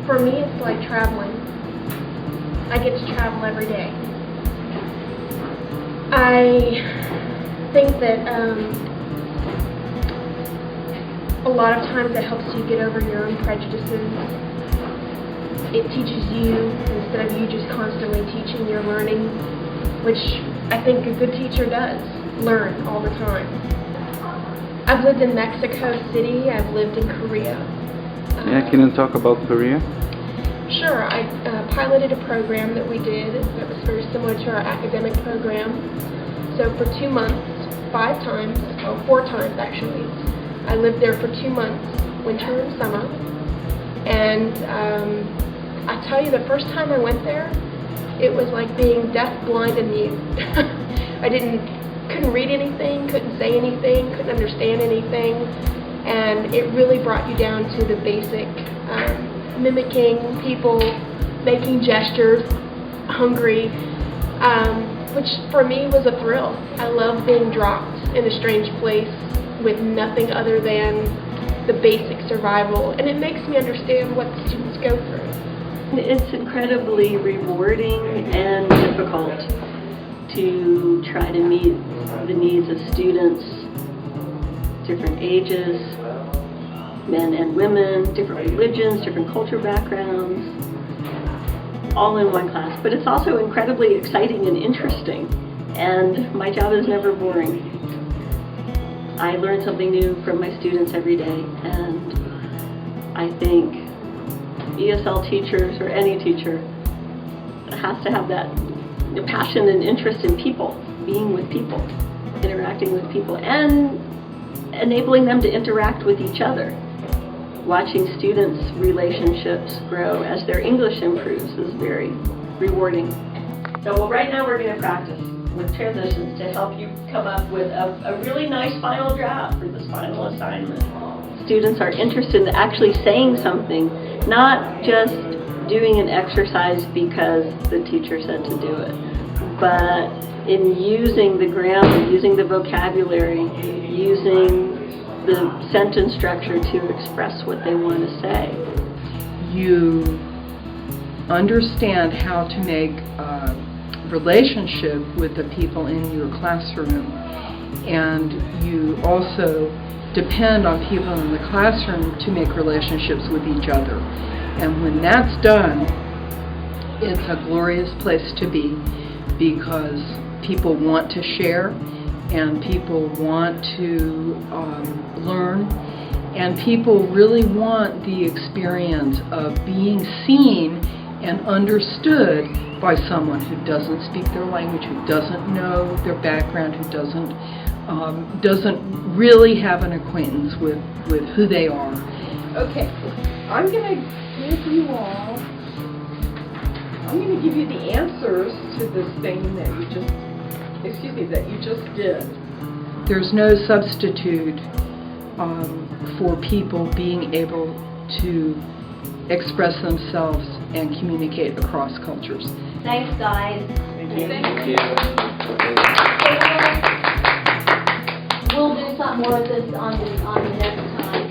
For me, it's like traveling. I get to travel every day. I think that a lot of times it helps you get over your own prejudices. It teaches you, instead of you just constantly teaching, you're learning, which I think a good teacher does, learn all the time. I've lived in Mexico City, I've lived in Korea. Yeah, can you talk about Korea? Sure, I piloted a program that we did that was very similar to our academic program. So for 2 months, 5 times, or 4 times actually, I lived there for 2 months, winter and summer. And I tell you, the first time I went there, it was like being deaf, blind, and mute. I couldn't read anything, couldn't say anything, couldn't understand anything, and it really brought you down to the basic mimicking people, making gestures, hungry, which for me was a thrill. I love being dropped in a strange place with nothing other than the basic survival, and it makes me understand what the students go through. It's incredibly rewarding and difficult to try to meet the needs of students, different ages, men and women, different religions, different culture backgrounds, all in one class. But it's also incredibly exciting and interesting, and my job is never boring. I learn something new from my students every day, and I think ESL teachers, or any teacher, has to have that passion and interest in people, being with people, interacting with people, and enabling them to interact with each other. Watching students' relationships grow as their English improves is very rewarding. So right now we're going to practice with transitions to help you come up with a really nice final draft for this final assignment. Students are interested in actually saying something, not just doing an exercise because the teacher said to do it, but in using the grammar, using the vocabulary, using the sentence structure to express what they want to say. You understand how to make a relationship with the people in your classroom, and you also depend on people in the classroom to make relationships with each other. And when that's done, it's a glorious place to be, because people want to share, and people want to learn, and people really want the experience of being seen and understood by someone who doesn't speak their language, who doesn't know their background, who doesn't really have an acquaintance with who they are. Okay, I'm going to give you the answers to this thing that you just did. There's no substitute for people being able to express themselves and communicate across cultures. Thanks, guys. Thank you. We'll do something more with this on the next time.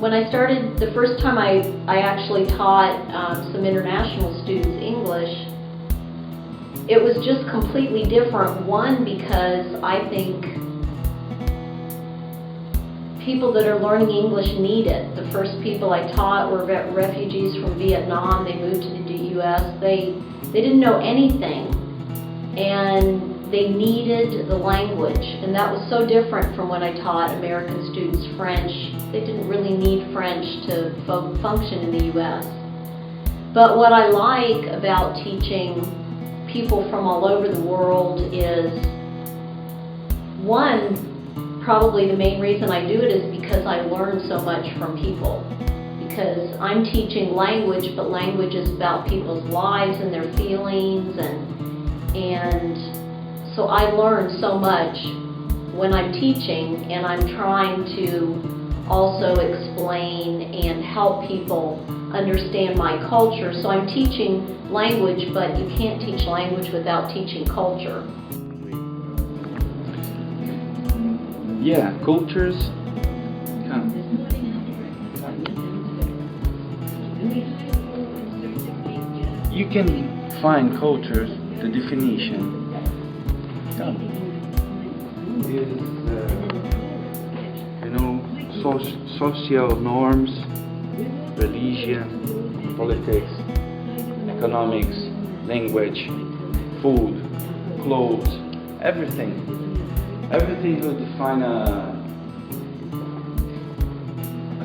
When I started, the first time I actually taught some international students English, it was just completely different. One, because I think people that are learning English need it. The first people I taught were refugees from Vietnam. They moved to the U.S. They didn't know anything, and they needed the language, and that was so different from when I taught American students French. They didn't really need French to function in the U.S. But what I like about teaching people from all over the world is, one, probably the main reason I do it is because I learn so much from people. Because I'm teaching language, but language is about people's lives and their feelings, and so I learn so much when I'm teaching, and I'm trying to also explain and help people understand my culture. So I'm teaching language, but you can't teach language without teaching culture. Yeah, cultures. You can find cultures, the definition is, social norms, religion, politics, economics, language, food, clothes, everything. Everything will define a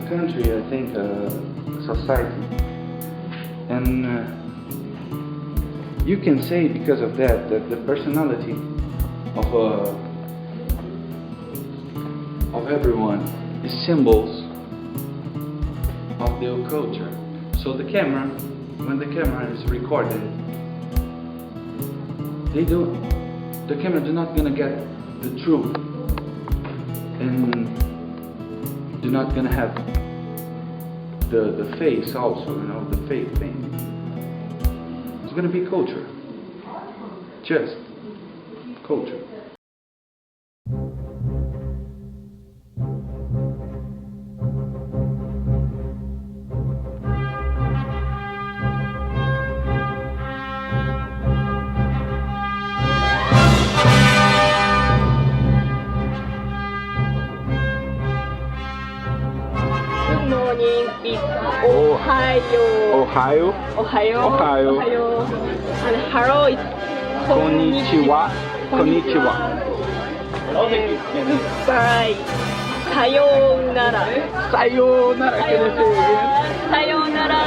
country, I think, a society. And you can say because of that the personality of everyone is symbols of their culture. So the camera, when the camera is recording, the camera is not gonna get the truth, and they're not gonna have the face also, the fake thing. It's gonna be culture, just culture. Good morning, it's Ohio. Ohio. Ohio. Ohio. Ohio. And hello is Konnichiwa. Konnichiwa. Goodbye. Sayonara. Sayonara. Can I say it again? Sayonara.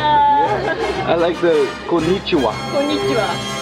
I like the konnichiwa. Konnichiwa.